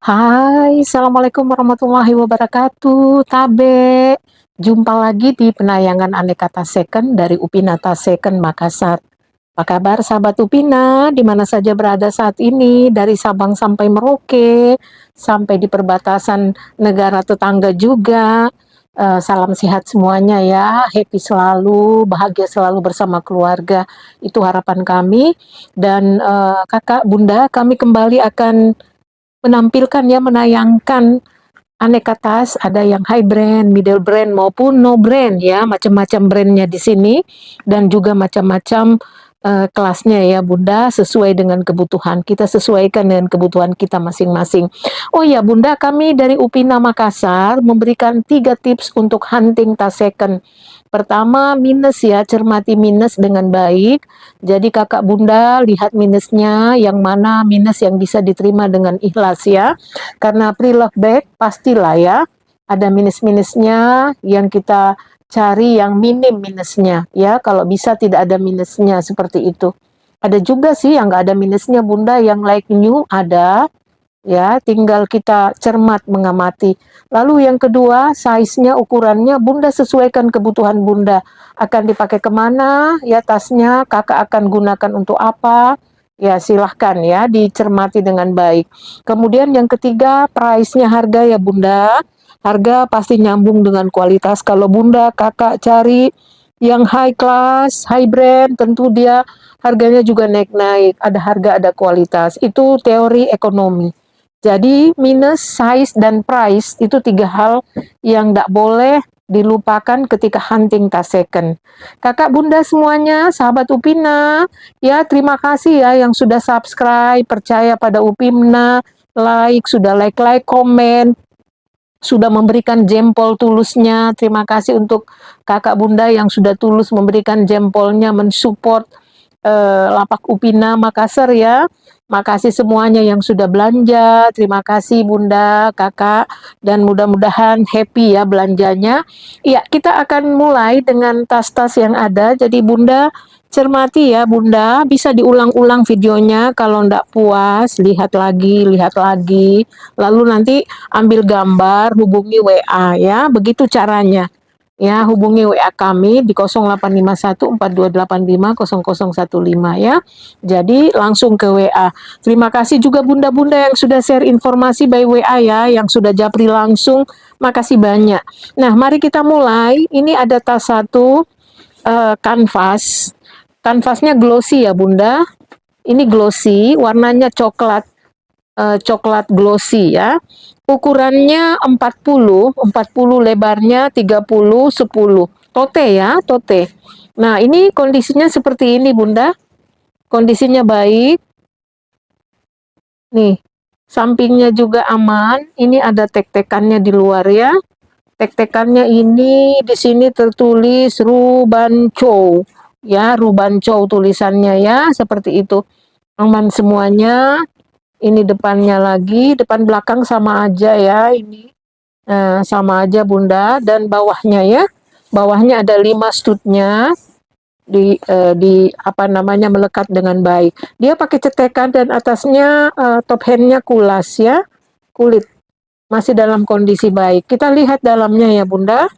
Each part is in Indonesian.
Hai, assalamualaikum warahmatullahi wabarakatuh. Tabe, jumpa lagi di penayangan Aneka Taseken dari Upina Taseken Makassar. Apa kabar sahabat Upina, di mana saja berada saat ini, dari Sabang sampai Merauke, sampai di perbatasan negara tetangga juga. Salam sehat semuanya ya, happy selalu, bahagia selalu bersama keluarga. Itu harapan kami. Dan kakak, bunda, kami kembali akan menampilkan ya, menayangkan aneka tas, ada yang high brand, middle brand maupun no brand ya, macam-macam brandnya di sini dan juga macam-macam kelasnya ya Bunda, sesuai dengan kebutuhan. Kita sesuaikan dengan kebutuhan kita masing-masing. Oh ya Bunda, kami dari Upina Makassar memberikan 3 tips untuk hunting tas second. Pertama, minus ya, cermati minus dengan baik. Jadi kakak bunda lihat minusnya, yang mana minus yang bisa diterima dengan ikhlas ya. Karena pre-love bag pastilah ya, ada minus-minusnya yang kita cari yang minim minusnya ya. Kalau bisa tidak ada minusnya seperti itu. Ada juga sih yang nggak ada minusnya bunda, yang like new ada, ya tinggal kita cermat mengamati. Lalu yang kedua, size-nya, ukurannya bunda sesuaikan kebutuhan bunda, akan dipakai kemana ya tasnya, kakak akan gunakan untuk apa ya, silahkan ya dicermati dengan baik. Kemudian yang ketiga, price-nya, harga ya bunda, harga pasti nyambung dengan kualitas. Kalau bunda kakak cari yang high class, high brand, tentu dia harganya juga naik-naik, ada harga ada kualitas, itu teori ekonomi. Jadi minus, size, dan price itu 3 hal yang tidak boleh dilupakan ketika hunting tas second. Kakak bunda semuanya, sahabat Upina, ya terima kasih ya yang sudah subscribe, percaya pada Upina, like, sudah like, komen, sudah memberikan jempol tulusnya. Terima kasih untuk kakak bunda yang sudah tulus memberikan jempolnya, mensupport Lapak Upina Makassar ya. Makasih semuanya yang sudah belanja. Terima kasih bunda, kakak, dan mudah-mudahan happy ya belanjanya. Iya, kita akan mulai dengan tas-tas yang ada. Jadi bunda cermati ya bunda, bisa diulang-ulang videonya. Kalau ndak puas, lihat lagi. Lalu nanti ambil gambar, hubungi WA ya. Begitu caranya. Ya, hubungi WA kami di 085142850015 ya. Jadi langsung ke WA. Terima kasih juga bunda-bunda yang sudah share informasi by WA ya, yang sudah japri langsung. Makasih banyak. Nah, mari kita mulai. Ini ada tas satu, kanvas. Kanvasnya glossy ya bunda. Ini glossy, warnanya coklat, coklat glossy ya. Ukurannya 40 lebarnya 30 10. Tote ya, tote. Nah, ini kondisinya seperti ini bunda. Kondisinya baik. Nih, sampingnya juga aman. Ini ada tek-tekannya di luar ya. Tek-tekannya ini di sini tertulis Rubanchow. Ya, Rubanchow tulisannya ya, seperti itu. Aman semuanya. Ini depannya lagi, depan belakang sama aja ya ini. Sama aja bunda, dan bawahnya ya. Bawahnya ada 5 studnya di apa namanya, melekat dengan baik. Dia pakai cetekan dan atasnya top handnya kulas ya, kulit. Masih dalam kondisi baik. Kita lihat dalamnya ya bunda.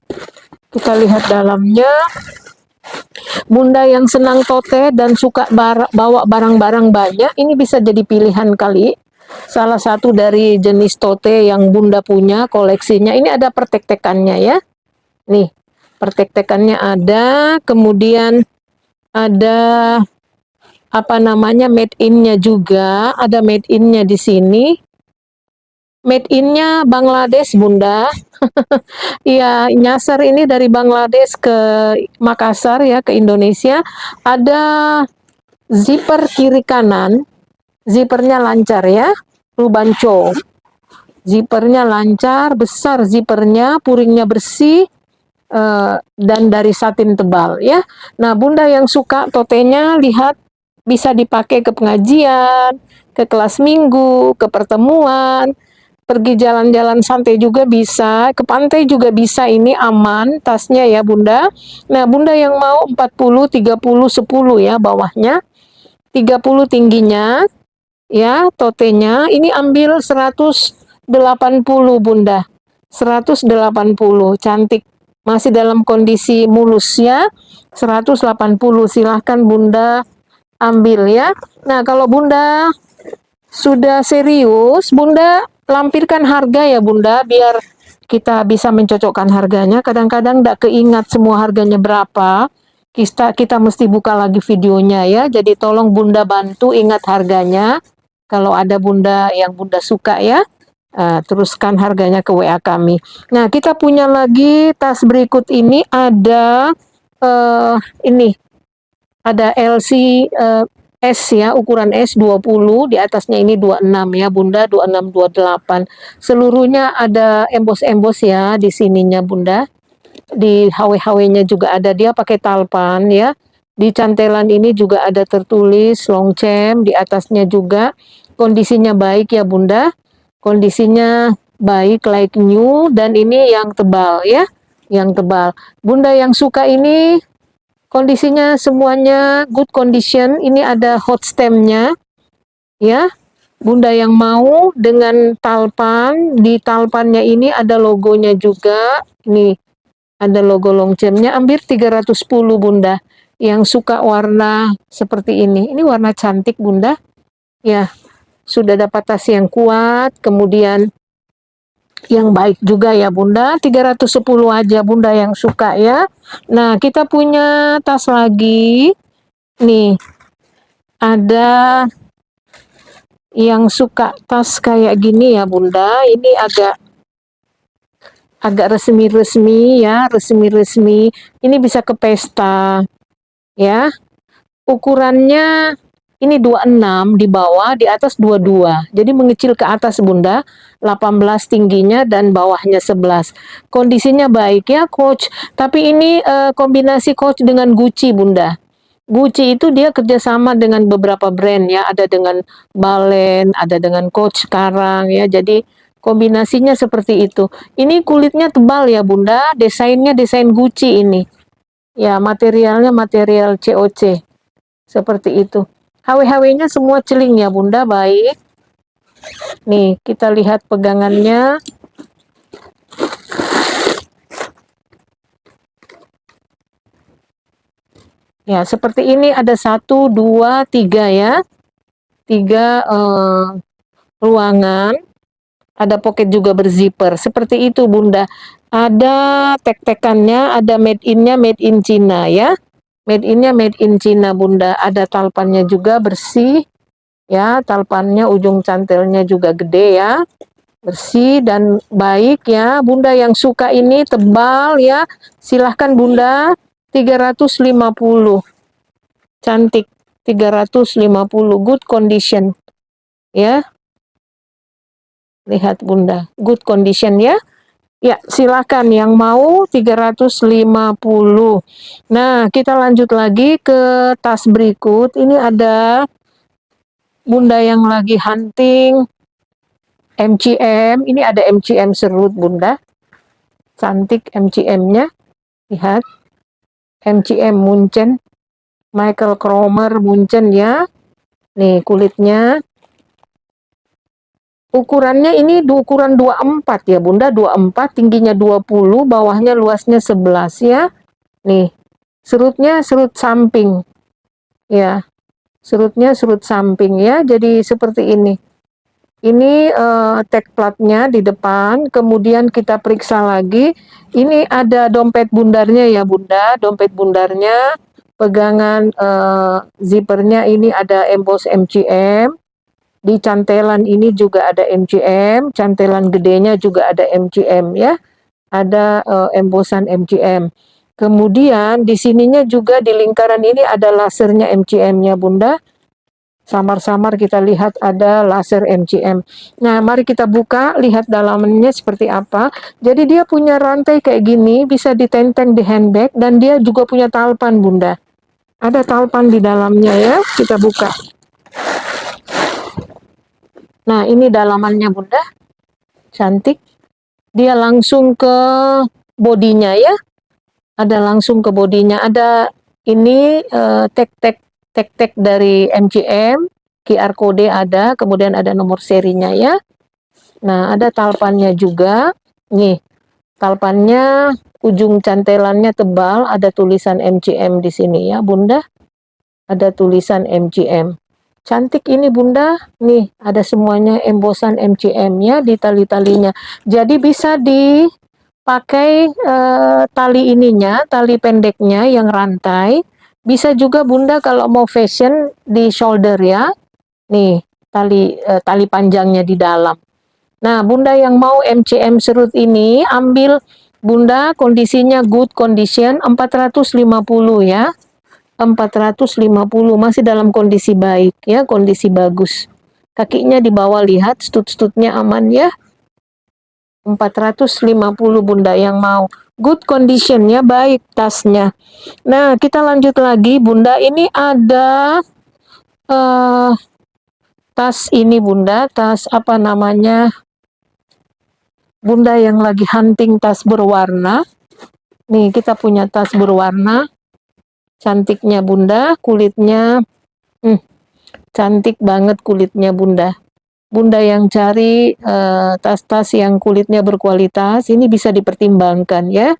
Kita lihat dalamnya. Bunda yang senang tote dan suka bawa barang-barang banyak, ini bisa jadi pilihan kali. Salah satu dari jenis tote yang bunda punya koleksinya. Ini ada pertek-tekannya ya. Nih, pertek-tekannya ada. Kemudian ada apa namanya, made in-nya juga. Ada made in-nya di sini. Made in-nya Bangladesh bunda. Iya, nyasar ini dari Bangladesh ke Makassar ya, ke Indonesia. Ada zipper kiri kanan, zippernya lancar ya, Rubancho. Zippernya lancar, besar zippernya, puringnya bersih, dan dari satin tebal ya. Nah, bunda yang suka totenya, lihat, bisa dipakai ke pengajian, ke kelas minggu, ke pertemuan, pergi jalan-jalan santai juga bisa, ke pantai juga bisa. Ini aman tasnya ya bunda. Nah, bunda yang mau 40 30 10 ya, bawahnya 30 tingginya ya, totenya ini ambil 100 180 Bunda. 180, cantik. Masih dalam kondisi mulus ya. 180, silahkan Bunda ambil ya. Nah, kalau Bunda sudah serius, Bunda lampirkan harga ya Bunda, biar kita bisa mencocokkan harganya. Kadang-kadang tidak keingat semua harganya berapa. Kita mesti buka lagi videonya ya. Jadi tolong Bunda bantu ingat harganya. Kalau ada Bunda yang Bunda suka ya, teruskan harganya ke WA kami. Nah, kita punya lagi tas berikut ini ada ini ada LC S ya, ukuran S 20, di atasnya ini 26 ya Bunda, 26 28. Seluruhnya ada embos-embos ya di sininya Bunda. Di HW-HW-nya juga ada, dia pakai talpan ya. Di cantelan ini juga ada tertulis Longchamp, di atasnya juga. Kondisinya baik ya Bunda. Kondisinya baik like new, dan ini yang tebal ya. Yang tebal. Bunda yang suka ini kondisinya semuanya good condition. Ini ada hot stemnya ya. Bunda yang mau dengan talpan, di talpannya ini ada logonya juga. Nih, ada logo Longchampnya. Hampir 310 Bunda. Yang suka warna seperti ini. Ini warna cantik Bunda. Ya, sudah dapat tas yang kuat, kemudian yang baik juga ya Bunda. 310 aja Bunda yang suka ya. Nah, kita punya tas lagi. Nih, ada yang suka tas kayak gini ya Bunda. Ini agak resmi-resmi ya, resmi-resmi. Ini bisa ke pesta ya. Ukurannya ini 26 di bawah, di atas 22. Jadi mengecil ke atas Bunda. 18 tingginya dan bawahnya 11. Kondisinya baik ya Coach. Tapi ini kombinasi Coach dengan Gucci Bunda. Gucci itu dia kerjasama dengan beberapa brand ya, ada dengan Balen, ada dengan Coach sekarang ya, jadi kombinasinya seperti itu. Ini kulitnya tebal ya Bunda, desainnya desain Gucci ini. Ya, materialnya material COC, seperti itu. HW-HW-nya semua celing ya Bunda, baik. Nih, kita lihat pegangannya. Ya, seperti ini ada 1, 2, 3 ya. 3 ruangan. Ada pocket juga berzipper. Seperti itu Bunda. Ada tek-tekannya, ada made in-nya, made in Cina ya. Made in-nya made in Cina Bunda. Ada talpannya juga bersih. Ya, talpannya ujung cantelnya juga gede ya. Bersih dan baik ya. Bunda yang suka ini tebal ya. Silahkan Bunda. 350. Cantik. 350. Good condition. Ya. Lihat Bunda. Good condition ya. Ya, silahkan yang mau 350. Nah, kita lanjut lagi ke tas berikut. Ini ada Bunda yang lagi hunting MCM. Ini ada MCM serut Bunda. Cantik MCM-nya. Lihat. MCM Munchen. Michael Kromer Munchen ya. Nih kulitnya. Ukurannya ini ukuran 24 ya Bunda. 24, tingginya 20, bawahnya luasnya 11 ya. Nih. Serutnya serut samping. Ya. Serutnya serut samping ya. Jadi seperti ini. Ini tag platnya di depan, kemudian kita periksa lagi. Ini ada dompet bundarnya ya Bunda, dompet bundarnya, pegangan zippernya ini ada emboss MCM, di cantelan ini juga ada MCM, cantelan gedenya juga ada MCM ya, ada embossan MCM. Kemudian di sininya juga di lingkaran ini ada lasernya MCM-nya Bunda. Samar-samar kita lihat ada laser MCM. Nah, mari kita buka, lihat dalamnya seperti apa. Jadi dia punya rantai kayak gini, bisa ditenteng di handbag, dan dia juga punya talpan Bunda. Ada talpan di dalamnya ya, kita buka. Nah, ini dalamannya Bunda. Cantik. Dia langsung ke bodinya ya. Ada langsung ke bodinya. Ada ini tag dari MCM, QR code ada, kemudian ada nomor serinya ya. Nah, ada talpannya juga. Nih, talpannya ujung cantelannya tebal, ada tulisan MCM di sini ya, Bunda. Ada tulisan MCM. Cantik ini Bunda. Nih, ada semuanya embosan MCM-nya di tali-talinya. Jadi bisa dipakai tali ininya, tali pendeknya yang rantai. Bisa juga Bunda kalau mau fashion di shoulder ya. Nih, tali panjangnya di dalam. Nah, Bunda yang mau MCM serut ini, ambil Bunda kondisinya good condition 450 ya. 450 masih dalam kondisi baik ya, kondisi bagus. Kakinya di bawah lihat, stud-studnya aman ya. 450 Bunda yang mau. Good condition ya, baik tasnya. Nah, kita lanjut lagi Bunda, ini ada tas ini Bunda, tas apa namanya? Bunda yang lagi hunting tas berwarna. Nih, kita punya tas berwarna. Cantiknya Bunda, kulitnya cantik banget kulitnya Bunda. Bunda yang cari tas-tas yang kulitnya berkualitas, ini bisa dipertimbangkan ya.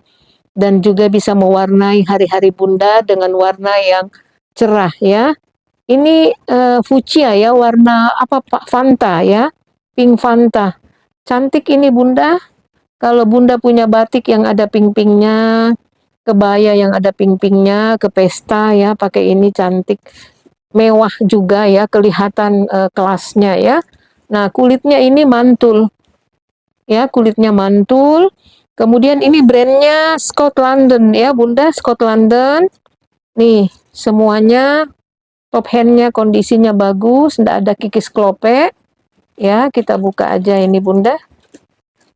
Dan juga bisa mewarnai hari-hari Bunda dengan warna yang cerah ya. Ini fuchsia ya, warna apa Pak? Fanta ya, pink Fanta. Cantik ini Bunda. Kalau Bunda punya batik yang ada pink-pinknya, kebaya yang ada pink-pinknya, ke pesta ya, pakai ini cantik. Mewah juga ya, kelihatan kelasnya ya. Nah, kulitnya ini mantul. Ya, kulitnya mantul. Kemudian ini brandnya Scott London ya, Bunda, Scott London. Nih, semuanya top handnya kondisinya bagus, tidak ada kikis klope. Ya, kita buka aja ini Bunda.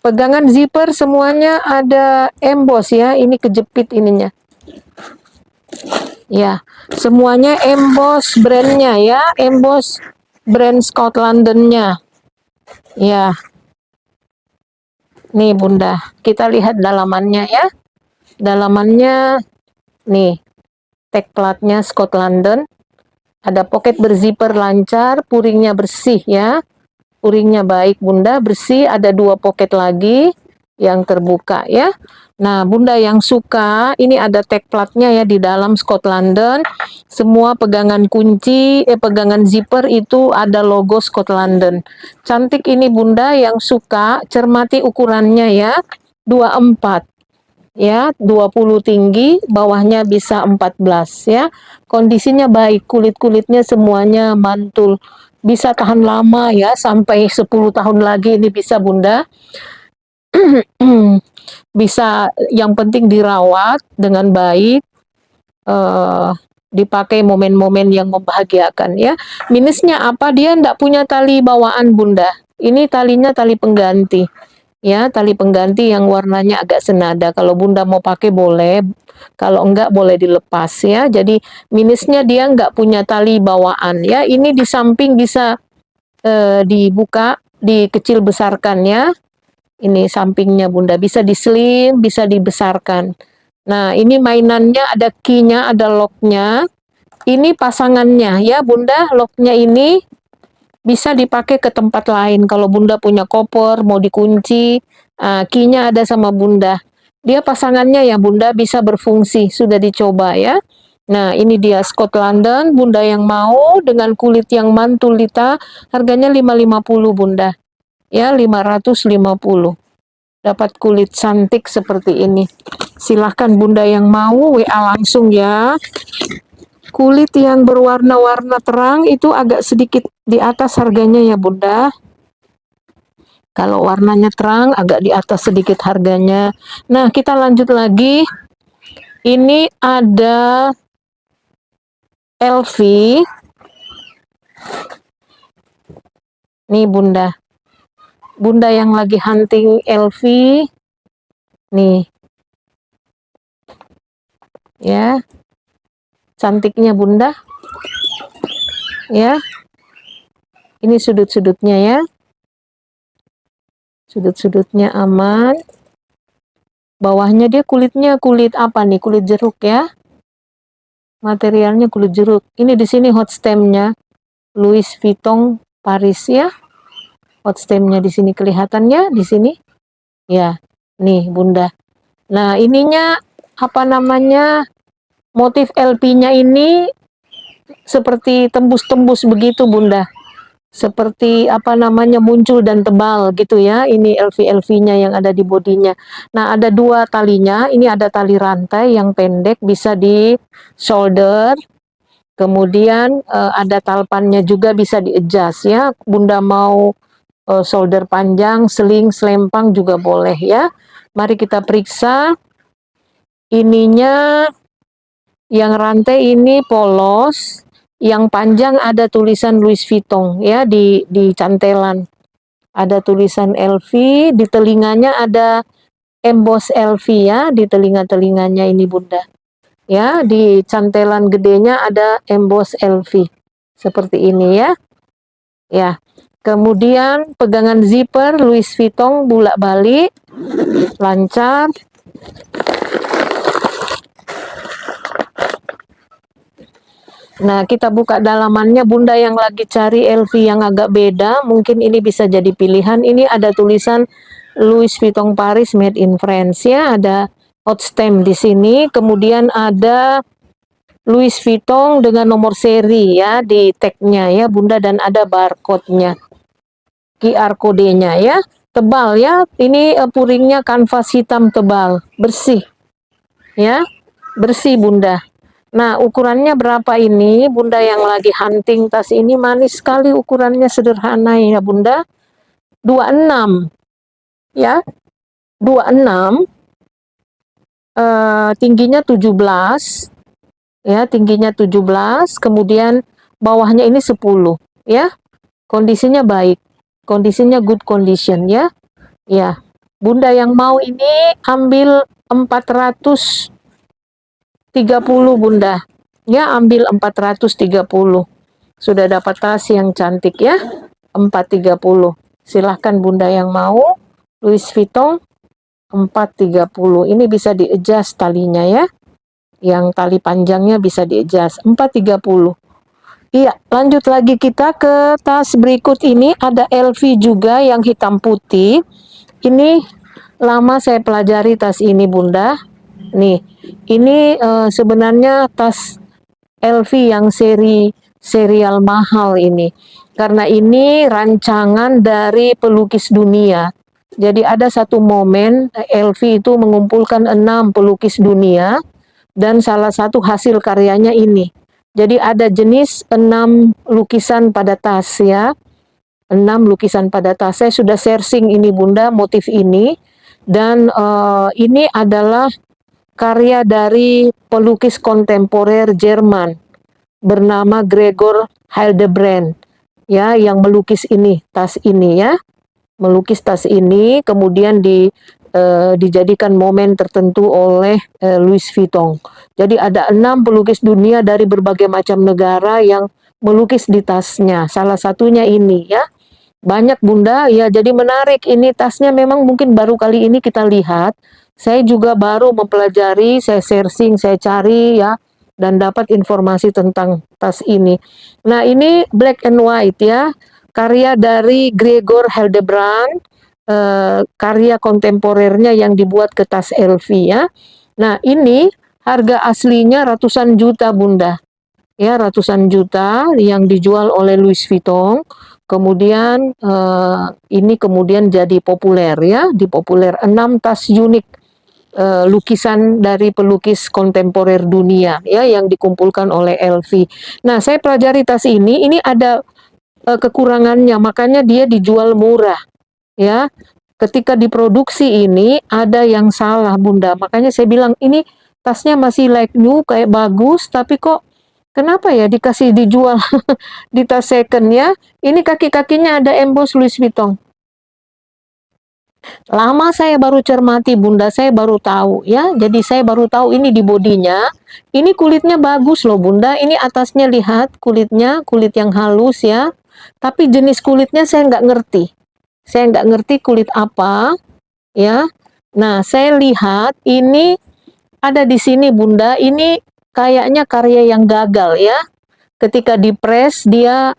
Pegangan zipper semuanya ada emboss ya, ini kejepit ininya. Ya, semuanya emboss brandnya ya, emboss brand Scott London-nya. Ya, nih Bunda, kita lihat dalamannya ya. Dalamannya, nih, tag platnya Scott London. Ada pocket berzipper lancar, puringnya bersih ya. Puringnya baik Bunda, bersih, ada 2 pocket lagi yang terbuka ya. Nah, Bunda yang suka, ini ada tag platnya ya di dalam Scott London. Semua pegangan kunci, pegangan zipper itu ada logo Scott London. Cantik ini Bunda yang suka, cermati ukurannya ya. 24 ya, 20 tinggi, bawahnya bisa 14 ya. Kondisinya baik, kulit-kulitnya semuanya mantul. Bisa tahan lama ya, sampai 10 tahun lagi ini bisa Bunda. Bisa, yang penting dirawat dengan baik, dipakai momen-momen yang membahagiakan ya. Minusnya apa? Dia enggak punya tali bawaan Bunda. Ini talinya tali pengganti. Ya, tali pengganti yang warnanya agak senada. Kalau Bunda mau pakai boleh, kalau enggak boleh dilepas ya. Jadi minusnya dia enggak punya tali bawaan ya. Ini di samping bisa dibuka, dikecil besarkan ya. Ini sampingnya Bunda, bisa di-slim, bisa dibesarkan. Nah, ini mainannya ada key-nya, ada lock-nya. Ini pasangannya ya Bunda, lock-nya ini bisa dipakai ke tempat lain. Kalau Bunda punya koper, mau dikunci, key-nya ada sama Bunda. Dia pasangannya ya Bunda, bisa berfungsi, sudah dicoba ya. Nah, ini dia Scott London, Bunda yang mau dengan kulit yang mantul Lita, harganya 550 Bunda. Ya, 550. Dapat kulit cantik seperti ini. Silahkan Bunda yang mau WA langsung ya. Kulit yang berwarna-warna terang itu agak sedikit di atas harganya ya Bunda. Kalau warnanya terang agak di atas sedikit harganya. Nah, kita lanjut lagi. Ini ada LV. Nih Bunda. Bunda yang lagi hunting LV. Nih. Ya. Cantiknya Bunda. Ya. Ini sudut-sudutnya ya. Sudut-sudutnya aman. Bawahnya dia kulitnya kulit apa nih? Kulit jeruk ya. Materialnya kulit jeruk. Ini di sini hot stamp-nya Louis Vuitton Paris ya. hot stemnya di sini kelihatannya di sini. Ya, nih Bunda. Nah, ininya apa namanya? Motif LP-nya ini seperti tembus-tembus begitu Bunda. Seperti apa namanya muncul dan tebal gitu ya. Ini LV-LV-nya yang ada di bodinya. Nah, ada dua talinya. Ini ada tali rantai yang pendek bisa di shoulder. Kemudian ada talpannya juga bisa di-adjust ya. Bunda mau shoulder panjang, sling, selempang juga boleh ya. Mari kita periksa. Ininya yang rantai ini polos, yang panjang ada tulisan Louis Vuitton ya di cantelan. Ada tulisan LV, di telinganya ada emboss LV ya, di telinga-telinganya ini Bunda. Ya, di cantelan gedenya ada emboss LV. Seperti ini ya. Ya. Kemudian pegangan zipper Louis Vuitton bolak-balik lancar. Nah, kita buka dalamannya Bunda yang lagi cari LV yang agak beda, mungkin ini bisa jadi pilihan. Ini ada tulisan Louis Vuitton Paris Made in France ya, ada hot stamp di sini, kemudian ada Louis Vuitton dengan nomor seri ya di tag-nya ya Bunda, dan ada barcode-nya, QR kodenya ya. Tebal ya, ini puringnya kanvas hitam tebal, bersih ya, bersih Bunda. Nah, ukurannya berapa ini? Bunda yang lagi hunting tas ini manis sekali, ukurannya sederhana ya Bunda. 26 ya. 26 tingginya 17 ya, tingginya 17, kemudian bawahnya ini 10 ya. Kondisinya baik. Kondisinya good condition ya. Ya. Bunda yang mau ini ambil 430 Bunda. Ya, ambil 430. Sudah dapat tas yang cantik ya. 430. Silahkan Bunda yang mau. Louis Vuitton 430. Ini bisa di-adjust talinya ya. Yang tali panjangnya bisa di-adjust. 430. Iya, lanjut lagi kita ke tas berikut ini. Ada LV juga yang hitam putih. Ini lama saya pelajari tas ini Bunda. Nih, ini sebenarnya tas LV yang serial mahal ini. Karena ini rancangan dari pelukis dunia. Jadi ada satu momen LV itu mengumpulkan 6 pelukis dunia dan salah satu hasil karyanya ini. Jadi ada jenis 6 lukisan pada tas ya. 6 lukisan pada tas. Saya sudah searching ini Bunda, motif ini. Dan ini adalah karya dari pelukis kontemporer Jerman bernama Gregor Hildebrandt ya, yang melukis ini, tas ini ya. Melukis tas ini kemudian dijadikan momen tertentu oleh Louis Vuitton. Jadi ada 6 pelukis dunia dari berbagai macam negara yang melukis di tasnya. Salah satunya ini ya. Banyak Bunda, ya jadi menarik. Ini tasnya memang mungkin baru kali ini kita lihat. Saya juga baru mempelajari, saya searching, saya cari ya, dan dapat informasi tentang tas ini. Nah, ini black and white ya, karya dari Gregor Hildebrandt, karya kontemporernya yang dibuat ke tas LV ya. Nah, ini harga aslinya ratusan juta Bunda. Ya, ratusan juta yang dijual oleh Louis Vuitton. Kemudian ini kemudian jadi populer ya, dipopuler 6 tas unik lukisan dari pelukis kontemporer dunia ya yang dikumpulkan oleh LV. Nah, saya pelajari tas ini ada kekurangannya, makanya dia dijual murah ya. Ketika diproduksi ini ada yang salah Bunda, makanya saya bilang ini tasnya masih like new, kayak bagus, tapi kok kenapa ya dikasih dijual di tas second ya. Ini kaki-kakinya ada emboss Louis Vuitton. Lama saya baru cermati Bunda, saya baru tahu ya. Jadi saya baru tahu ini di bodinya. Ini kulitnya bagus loh Bunda. Ini atasnya lihat kulitnya, kulit yang halus ya. Tapi jenis kulitnya saya nggak ngerti. Saya nggak ngerti kulit apa ya. Nah, saya lihat ini ada di sini Bunda. Ini kayaknya karya yang gagal ya. Ketika dipres dia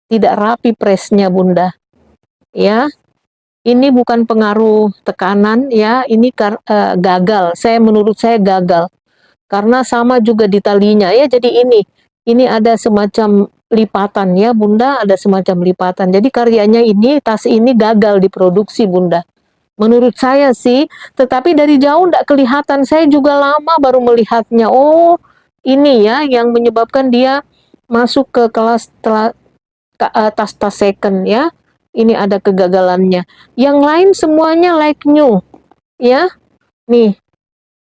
tidak rapi presnya Bunda. ya. Ini bukan pengaruh tekanan ya, ini gagal. Menurut saya gagal. Karena sama juga di talinya ya, jadi ini ada semacam lipatan ya Bunda, ada semacam lipatan. Jadi karyanya ini, tas ini gagal diproduksi Bunda. Menurut saya sih, tetapi dari jauh tidak kelihatan. Saya juga lama baru melihatnya. Oh, ini ya yang menyebabkan dia masuk ke kelas tas-tas second ya. Ini ada kegagalannya. Yang lain semuanya like new ya. Nih,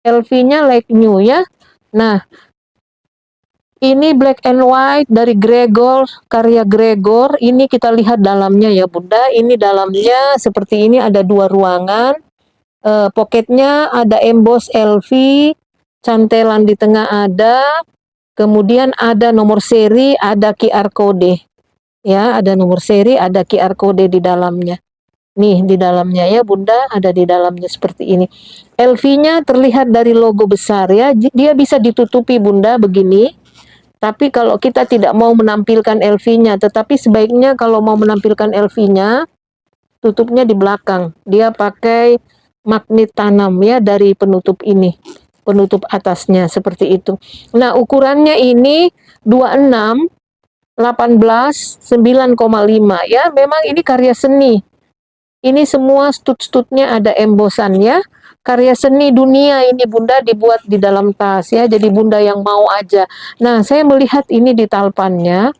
LV-nya like new ya. Nah, ini black and white dari Gregor, karya Gregor. Ini kita lihat dalamnya ya Bunda. Ini dalamnya seperti ini, ada 2 ruangan. Pocketnya ada emboss LV, cantelan di tengah ada. Kemudian ada nomor seri, ada QR code. Ya, ada nomor seri, ada QR code di dalamnya. Nih, di dalamnya ya Bunda, ada di dalamnya seperti ini. LV-nya terlihat dari logo besar ya. Dia bisa ditutupi Bunda begini. Tapi kalau kita tidak mau menampilkan LV-nya, tetapi sebaiknya kalau mau menampilkan LV-nya, tutupnya di belakang. Dia pakai magnet tanam ya dari penutup ini. Penutup atasnya seperti itu. Nah, ukurannya ini 26, 18, 9,5 ya. Memang ini karya seni. Ini semua stud-studnya ada embosannya. Karya seni dunia ini Bunda, dibuat di dalam tas ya. Jadi Bunda yang mau aja. Nah, saya melihat ini di talpannya.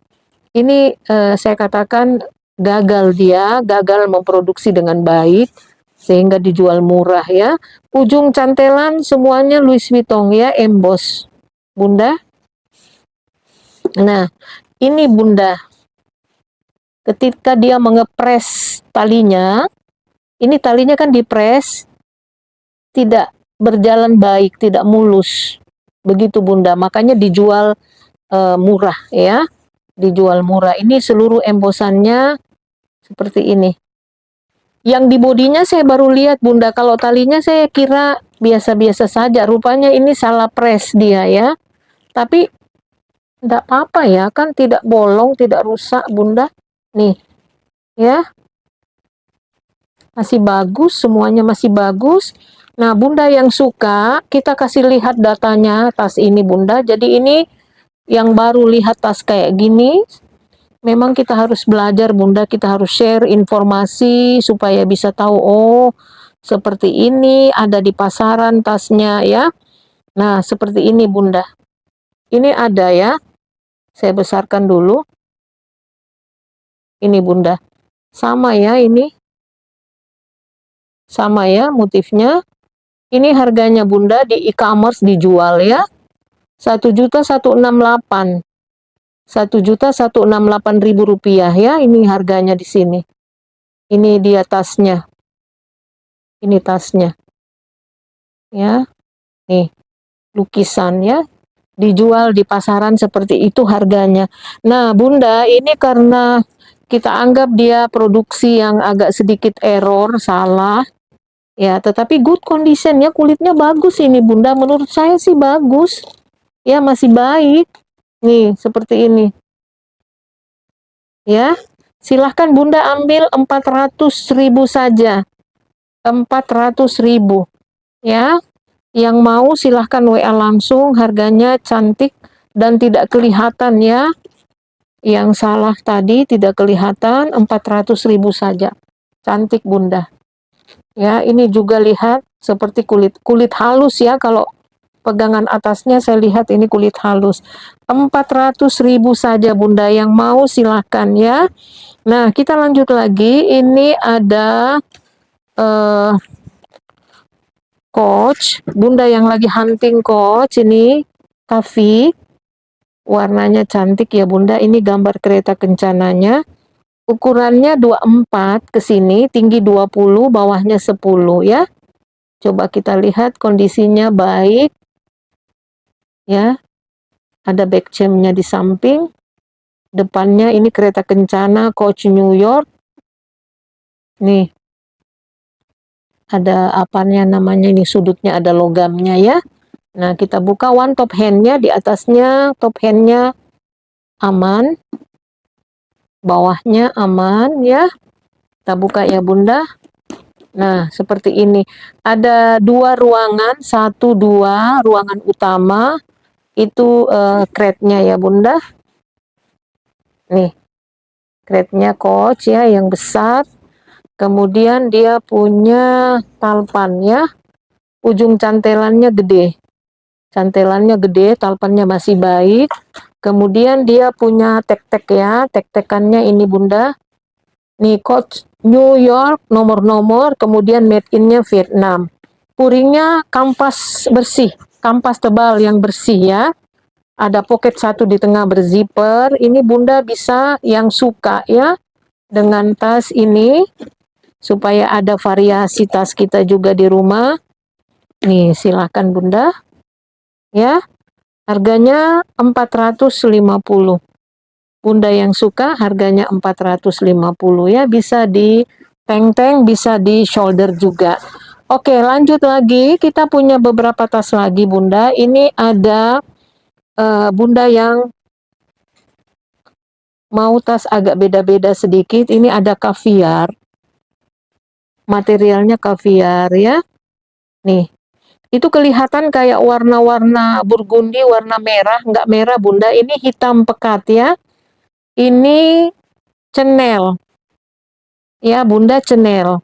Ini saya katakan gagal gagal memproduksi dengan baik sehingga dijual murah ya. Ujung cantelan semuanya Louis Vuitton ya, emboss Bunda. Nah, ini Bunda, ketika dia mengepres talinya, ini talinya kan dipres, tidak berjalan baik, tidak mulus. Begitu Bunda, makanya dijual murah ya. Dijual murah. Ini seluruh embosannya seperti ini. Yang di bodinya saya baru lihat Bunda, kalau talinya saya kira biasa-biasa saja. Rupanya ini salah press dia ya. Tapi tidak apa-apa ya, kan tidak bolong, tidak rusak Bunda. Nih, ya. Masih bagus, semuanya masih bagus. Nah, Bunda yang suka, kita kasih lihat datanya tas ini Bunda. Jadi ini yang baru lihat tas kayak gini, memang kita harus belajar Bunda, kita harus share informasi supaya bisa tahu, oh seperti ini ada di pasaran tasnya ya. Nah, seperti ini Bunda. Ini ada ya. Saya besarkan dulu. Ini Bunda. Sama ya ini. Sama ya motifnya. Ini harganya Bunda di e-commerce dijual ya. 1.168.000. 1.168.000 rupiah ya. Ini harganya di sini. Ini dia tasnya. Ini tasnya. Ya. Nih, lukisan ya. Dijual di pasaran seperti itu harganya. Nah, Bunda, ini karena kita anggap dia produksi yang agak sedikit error, salah. Ya, tetapi good condition ya, kulitnya bagus ini Bunda. Menurut saya sih bagus. Ya, masih baik. Nih, seperti ini. Ya. Silahkan Bunda ambil 400.000 saja. 400.000. Ya. Yang mau silahkan WA langsung, harganya cantik dan tidak kelihatan ya. Yang salah tadi tidak kelihatan, 400.000 saja. Cantik Bunda. Ya, ini juga lihat seperti kulit halus ya, kalau pegangan atasnya saya lihat ini kulit halus. 400.000 saja Bunda, yang mau silahkan ya. Nah, kita lanjut lagi. Ini ada Coach, Bunda yang lagi hunting Coach, ini Kavi, warnanya cantik ya Bunda. Ini gambar kereta kencananya. Ukurannya 24 ke sini, tinggi 20, bawahnya 10 ya. Coba kita lihat kondisinya baik. Ya. Ada back chain-nya di samping. Depannya ini kereta kencana Coach New York. Nih. Ada apanya namanya ini, sudutnya ada logamnya ya. Nah, kita buka one top hand-nya, di atasnya top hand-nya aman. Bawahnya aman ya. Kita buka ya Bunda. Nah, seperti ini. Ada 2 ruangan, 1, 2, ruangan utama. Itu crate-nya ya Bunda. Nih, crate-nya Coach ya, yang besar. Kemudian dia punya talpannya. Ujung cantelannya gede. Cantelannya gede, talpannya masih baik. Kemudian dia punya tek-tek ya. Tek-tekannya ini Bunda. Nih, Coach New York, nomor-nomor, kemudian made in-nya Vietnam. Puringnya kampas bersih, kampas tebal yang bersih ya. Ada pocket 1 di tengah berzipper. Ini Bunda bisa yang suka ya dengan tas ini, supaya ada variasi tas kita juga di rumah. Nih, silahkan Bunda. Ya, harganya 450. Bunda yang suka harganya 450 ya, bisa di tank-tank, bisa di shoulder juga. Oke, lanjut lagi, kita punya beberapa tas lagi Bunda. Ini ada Bunda yang mau tas agak beda-beda sedikit. Ini ada kaviar, materialnya kaviar ya. Nih, itu kelihatan kayak warna-warna burgundi, warna merah, nggak merah Bunda. Ini hitam pekat ya. Ini Chanel. Ya, Bunda Chanel.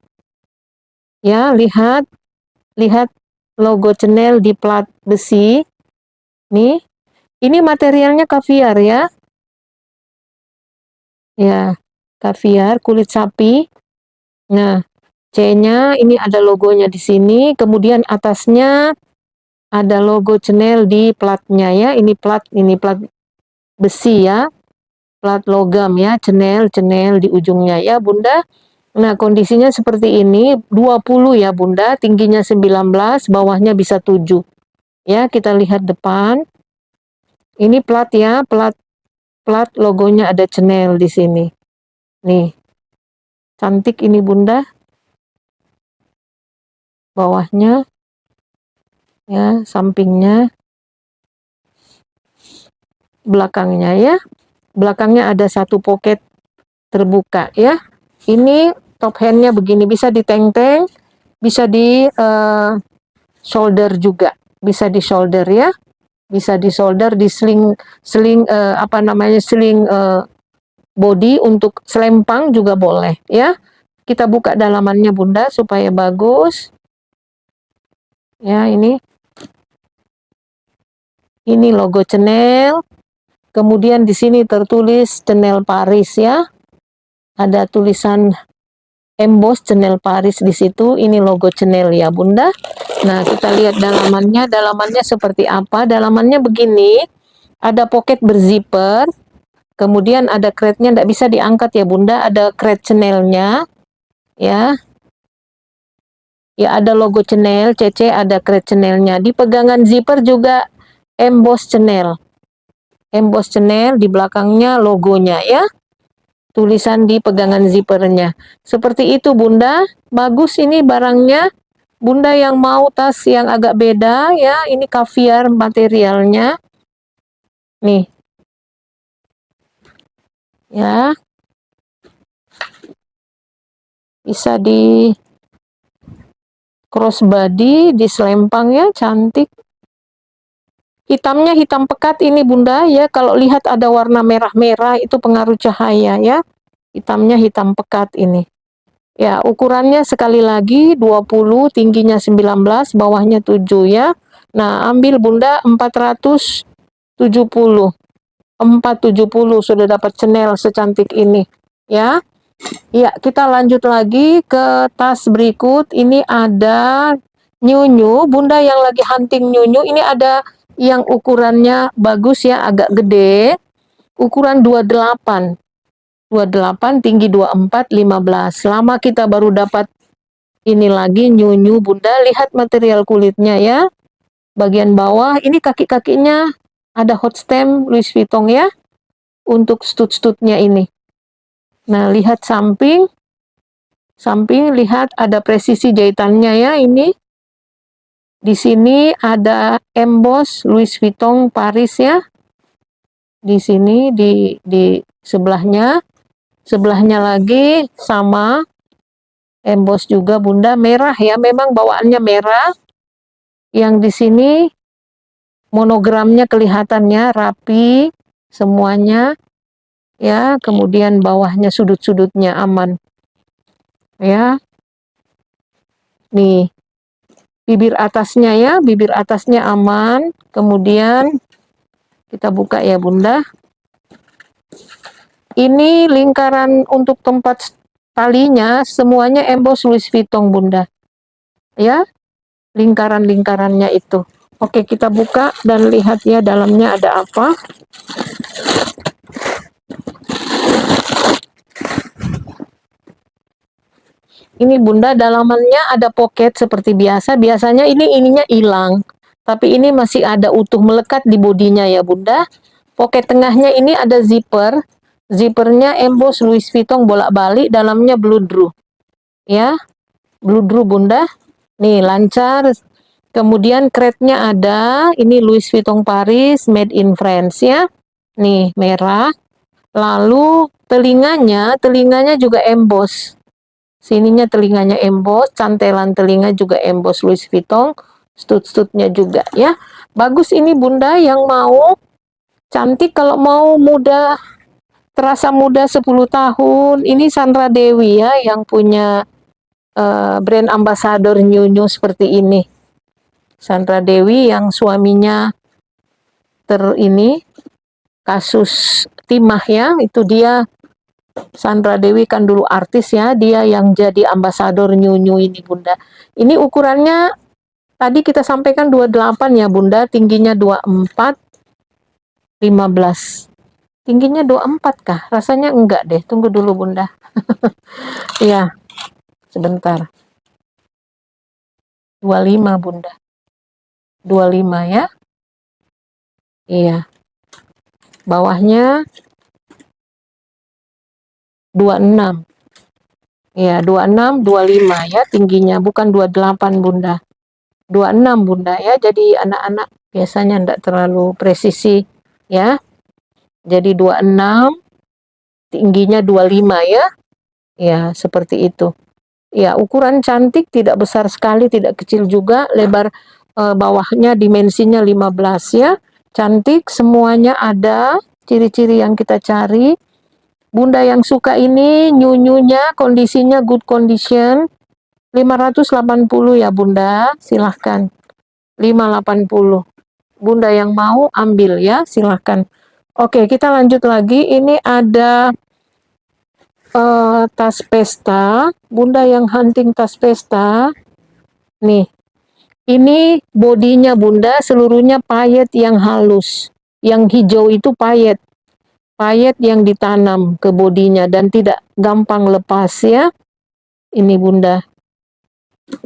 Ya, lihat logo Chanel di plat besi. Nih, ini materialnya kaviar ya. Ya, kaviar kulit sapi. Nah, C-nya ini ada logonya di sini. Kemudian atasnya ada logo Chanel di platnya ya. Ini plat besi ya. Plat logam ya, Chanel di ujungnya ya, Bunda. Nah, kondisinya seperti ini, 20 ya, Bunda, tingginya 19, bawahnya bisa 7. Ya, kita lihat depan. Ini plat ya, plat logonya ada Chanel di sini. Nih. Cantik ini, Bunda. Bawahnya ya, sampingnya, belakangnya ya. Belakangnya ada 1 pocket terbuka ya. Ini top handnya begini, bisa di tank-tank, bisa di shoulder juga, bisa di shoulder ya, bisa di shoulder, di sling body untuk selempang juga boleh ya. Kita buka dalamannya Bunda supaya bagus ya. Ini logo Chanel, kemudian di sini tertulis Chanel Paris ya, ada tulisan emboss Chanel Paris di situ. Ini logo Chanel ya Bunda. Nah, kita lihat dalamannya seperti apa. Dalamannya begini, ada pocket berzipper, kemudian ada crate-nya, tidak bisa diangkat ya Bunda, ada crate Chanel-nya ya. Ya, ada logo Chanel, CC, ada crate Chanel-nya. Di pegangan zipper juga emboss Chanel. Emboss Chanel, di belakangnya logonya ya. Tulisan di pegangan zippernya. Seperti itu Bunda. Bagus ini barangnya. Bunda yang mau tas yang agak beda ya, ini kaviar materialnya. Nih. Ya. Bisa di crossbody, di selempang ya, cantik. Hitamnya hitam pekat ini Bunda ya. Kalau lihat ada warna merah-merah itu pengaruh cahaya ya. Hitamnya hitam pekat ini. Ya, ukurannya sekali lagi 20, tingginya 19, bawahnya 7 ya. Nah, ambil Bunda 470. 470 sudah dapat Chanel secantik ini ya. Ya, kita lanjut lagi ke tas berikut. Ini ada nyunyu, Bunda yang lagi hunting nyunyu. Ini ada yang ukurannya bagus ya, agak gede. Ukuran 28. 28, tinggi 24, 15. Lama kita baru dapat ini lagi nyunyu Bunda. Lihat material kulitnya ya. Bagian bawah, ini kaki-kakinya ada hot stamp Louis Vuitton ya. Untuk stud-studnya ini. Nah, lihat samping lihat ada presisi jahitannya ya ini. Di sini ada emboss Louis Vuitton Paris ya. Di sini di sebelahnya lagi sama Emboss juga Bunda, merah ya, memang bawaannya merah. Yang di sini monogramnya kelihatannya rapi semuanya ya, kemudian bawahnya sudut-sudutnya aman ya. Nih, bibir atasnya ya, bibir atasnya aman. Kemudian kita buka ya Bunda. Ini lingkaran untuk tempat talinya semuanya emboss Louis Vuitton Bunda. Ya, lingkaran-lingkarannya itu. Oke, kita buka dan lihat ya dalamnya ada apa. Ini Bunda, dalamannya ada pocket seperti biasa. Biasanya ininya hilang. Tapi ini masih ada utuh melekat di bodinya ya Bunda. Pocket tengahnya ini ada zipper. Zippernya emboss Louis Vuitton bolak-balik, dalamnya bludru. Ya, bludru Bunda. Nih, lancar. Kemudian crate-nya ada. Ini Louis Vuitton Paris, made in France ya. Nih, merah. Lalu telinganya juga emboss. Sininya telinganya emboss, cantelan telinga juga emboss Louis Vuitton, stud-studnya juga ya. Bagus ini Bunda yang mau cantik, kalau mau muda, terasa muda 10 tahun. Ini Sandra Dewi ya yang punya brand ambassador New New seperti ini. Sandra Dewi yang suaminya kasus timah ya, itu dia. Sandra Dewi kan dulu artis ya, dia yang jadi ambasador New New ini Bunda. Ini ukurannya tadi kita sampaikan 28 ya Bunda, tingginya 24, 15. Tingginya 24 kah? Rasanya enggak deh, tunggu dulu Bunda. Iya, sebentar. 25 Bunda. 25 ya. Iya. Bawahnya 26. Ya, 26, 25 ya tingginya, bukan 28 Bunda. 26 Bunda ya, jadi anak-anak biasanya enggak terlalu presisi ya. Jadi 26, tingginya 25 ya. Ya, seperti itu. Ya, ukuran cantik, tidak besar sekali, tidak kecil juga, lebar bawahnya dimensinya 15 ya. Cantik, semuanya ada, ciri-ciri yang kita cari. Bunda yang suka ini, nyunyunya kondisinya good condition, 580 ya Bunda, silahkan. 580. Bunda yang mau ambil ya, silahkan. Oke, kita lanjut lagi. Ini ada tas pesta. Bunda yang hunting tas pesta. Nih, ini bodinya Bunda seluruhnya payet yang halus. Yang hijau itu payet. Payet yang ditanam ke bodinya dan tidak gampang lepas ya. Ini Bunda.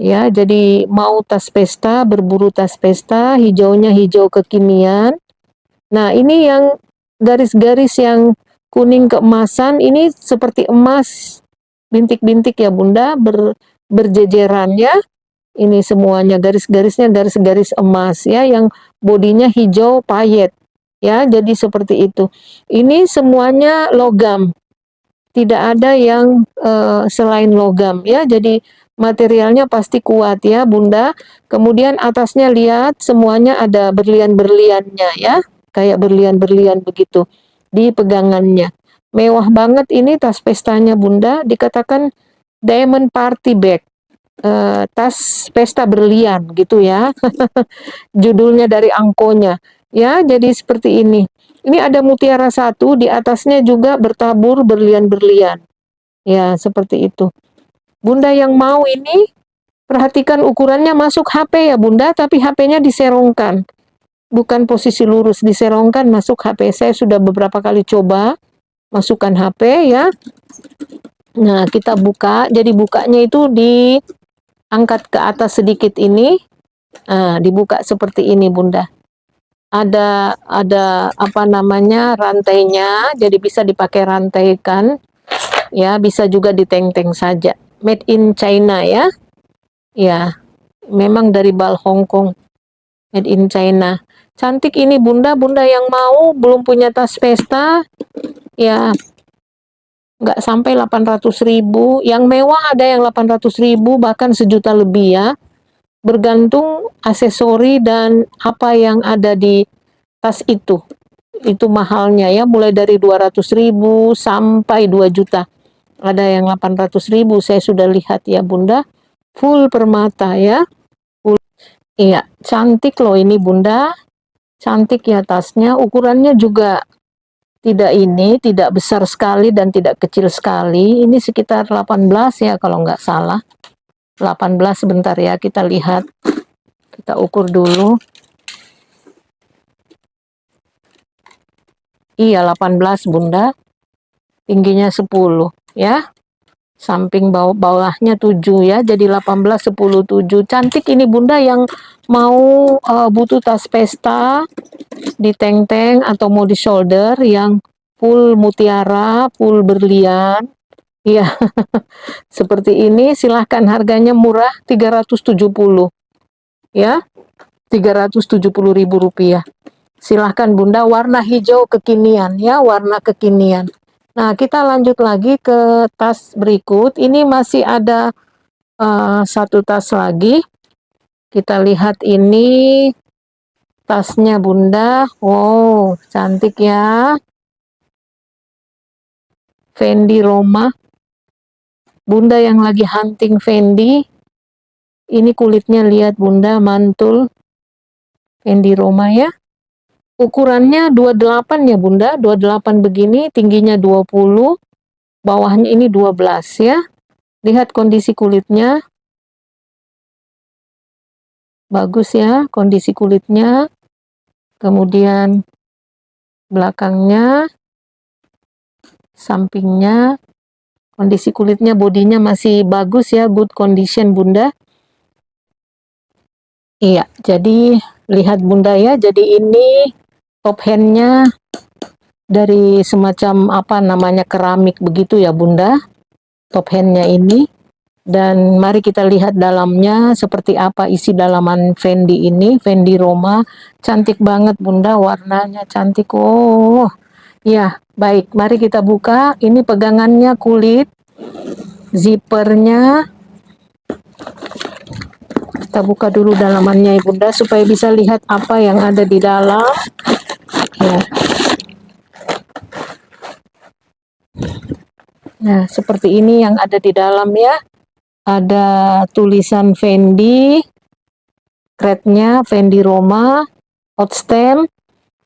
Ya, jadi mau tas pesta, berburu tas pesta, hijaunya hijau kekinian. Nah, ini yang garis-garis yang kuning keemasan, ini seperti emas, bintik-bintik ya Bunda, berjejeran ya. Ini semuanya garis-garisnya garis-garis emas ya, yang bodinya hijau payet. Ya, jadi seperti itu. Ini semuanya logam. Tidak ada yang selain logam ya. Jadi materialnya pasti kuat ya, Bunda. Kemudian atasnya lihat semuanya ada berlian-berliannya ya. Kayak berlian-berlian begitu di pegangannya. Mewah banget ini tas pestanya Bunda, dikatakan diamond party bag. Tas pesta berlian gitu ya. Judulnya dari angkonya. Ya, jadi seperti ini. Ini ada mutiara satu, di atasnya juga bertabur berlian-berlian. Ya, seperti itu. Bunda yang mau ini, perhatikan ukurannya masuk HP ya Bunda, tapi HP-nya diserongkan. Bukan posisi lurus, diserongkan masuk HP. Saya sudah beberapa kali coba masukkan HP ya. Nah, kita buka. Jadi bukanya itu diangkat ke atas sedikit ini. Nah, dibuka seperti ini Bunda. Ada apa namanya, rantainya, jadi bisa dipakai rantaikan ya, bisa juga diteng-teng saja. Made in China ya. Ya, memang dari Bal Hong Kong. Made in China. Cantik ini Bunda, Bunda yang mau belum punya tas pesta ya, nggak sampai 800.000. Yang mewah ada yang 800.000 bahkan sejuta lebih ya. Bergantung aksesori dan apa yang ada di tas itu mahalnya ya, mulai dari 200.000 sampai 2 juta. Ada yang 800.000 saya sudah lihat ya Bunda, full permata ya. Iya, cantik loh ini Bunda, cantik ya tasnya, ukurannya juga tidak besar sekali dan tidak kecil sekali. Ini sekitar 18 ya kalau nggak salah. 18 sebentar ya, kita lihat. Kita ukur dulu. Iya, 18 Bunda. Tingginya 10 ya. Samping bawahnya 7 ya. Jadi 18, 10, 7. Cantik ini Bunda yang mau butuh tas pesta di teng-teng atau mau di shoulder yang full mutiara, full berlian. Iya, seperti ini silahkan, harganya murah 370 ya, 370.000 rupiah. Silahkan Bunda, warna hijau kekinian ya, warna kekinian. Nah, kita lanjut lagi ke tas berikut. Ini masih ada satu tas lagi. Kita lihat ini tasnya Bunda. Wow, cantik ya. Fendi Roma. Bunda yang lagi hunting Fendi. Ini kulitnya lihat Bunda, mantul. Fendi Roma ya. Ukurannya 28 ya Bunda, 28 begini, tingginya 20, bawahnya ini 12 ya. Lihat kondisi kulitnya. Bagus ya kondisi kulitnya. Kemudian belakangnya, sampingnya, kondisi kulitnya, bodinya masih bagus ya, good condition Bunda. Iya, jadi lihat Bunda ya, jadi ini top handnya dari semacam apa namanya keramik begitu ya Bunda, top handnya ini. Dan mari kita lihat dalamnya seperti apa isi dalaman Fendi ini, Fendi Roma. Cantik banget Bunda, warnanya cantik. Oh ya, baik, mari kita buka. Ini pegangannya kulit, zippernya kita buka dulu dalamannya ya Bunda, supaya bisa lihat apa yang ada di dalam ya. Nah, seperti ini yang ada di dalam ya. Ada tulisan Fendi, threadnya Fendi Roma, hot stamp,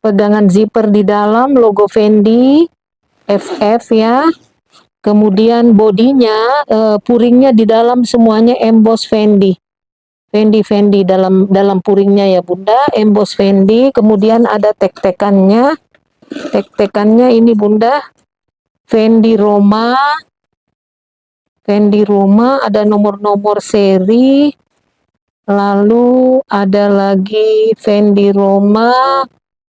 pegangan zipper di dalam, logo Fendi, FF ya. Kemudian bodinya, puringnya di dalam semuanya emboss Fendi. Fendi dalam puringnya ya Bunda, emboss Fendi. Kemudian ada tek-tekannya. Tek-tekannya ini Bunda, Fendi Roma. Fendi Roma, ada nomor-nomor seri. Lalu ada lagi Fendi Roma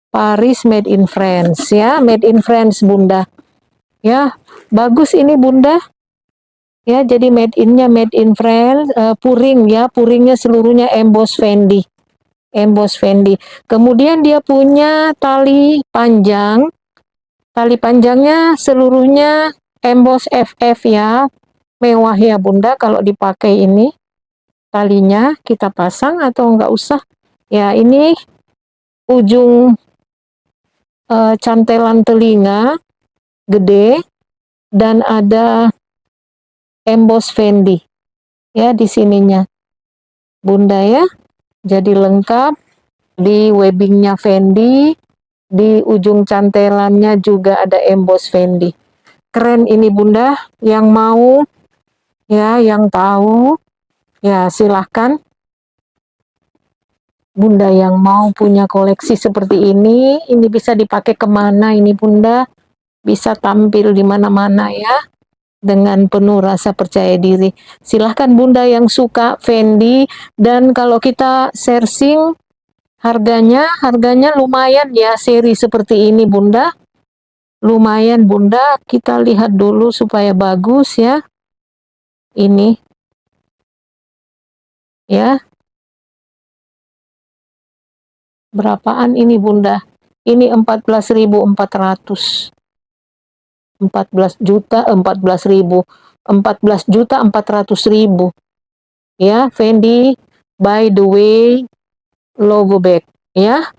Paris made in France ya, made in France Bunda. Ya, bagus ini Bunda. Ya, jadi made in-nya made in France, puring ya, puringnya seluruhnya emboss Fendi. Emboss Fendi. Kemudian dia punya tali panjang. Tali panjangnya seluruhnya emboss FF ya. Mewah ya Bunda kalau dipakai ini. Talinya kita pasang atau enggak usah. Ya, ini ujung cantelan telinga gede dan ada emboss Fendi ya di sininya Bunda ya. Jadi lengkap, di webbingnya Fendi, di ujung cantelannya juga ada emboss Fendi. Keren ini Bunda, yang mau ya, yang tahu ya silahkan. Bunda yang mau punya koleksi seperti ini bisa dipakai kemana ini Bunda, bisa tampil di mana-mana ya, dengan penuh rasa percaya diri. Silahkan Bunda yang suka Fendi, dan kalau kita searching harganya lumayan ya, seri seperti ini Bunda. Lumayan Bunda, kita lihat dulu supaya bagus ya. Ini ya. Berapaan ini Bunda? Ini 14.400. 14 juta, 14.000, 14.400.000 ya. Fendi by the way logo bag ya,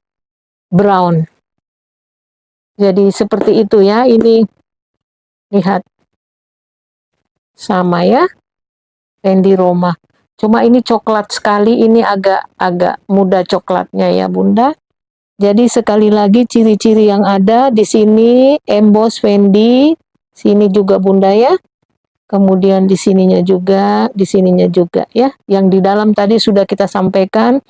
brown. Jadi seperti itu ya. Ini lihat sama ya, Fendi Roma. Cuma ini coklat sekali, ini agak muda coklatnya ya Bunda. Jadi sekali lagi ciri-ciri yang ada di sini, emboss Fendi, sini juga Bunda ya. Kemudian di sininya juga ya. Yang di dalam tadi sudah kita sampaikan,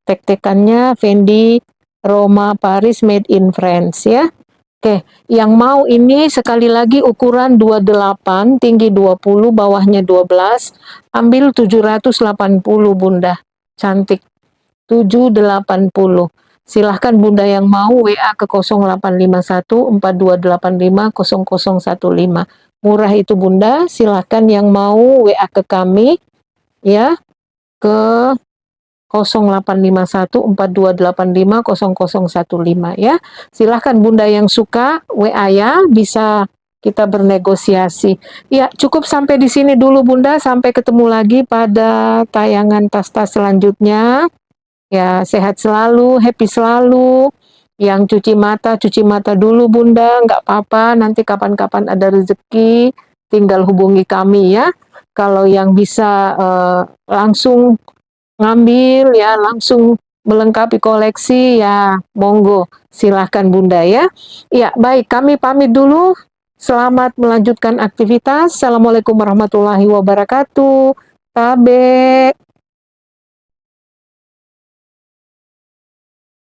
tek-tekannya Fendi Roma Paris made in France ya. Oke, yang mau ini sekali lagi ukuran 28, tinggi 20, bawahnya 12, ambil 780 Bunda. Cantik. 780. Silahkan Bunda yang mau WA ke 0851 4285 0015. Murah itu Bunda, silahkan yang mau WA ke kami ya ke 0851 4285 0015 ya. Silahkan Bunda yang suka WA ya, bisa kita bernegosiasi. Ya, cukup sampai di sini dulu Bunda, sampai ketemu lagi pada tayangan tas-tas selanjutnya. Ya, sehat selalu, happy selalu. Yang cuci mata dulu Bunda, nggak apa-apa, nanti kapan-kapan ada rezeki, tinggal hubungi kami ya. Kalau yang bisa langsung ngambil ya, langsung melengkapi koleksi ya, monggo, silahkan Bunda ya. Ya, baik, kami pamit dulu. Selamat melanjutkan aktivitas. Assalamualaikum warahmatullahi wabarakatuh. Tabe.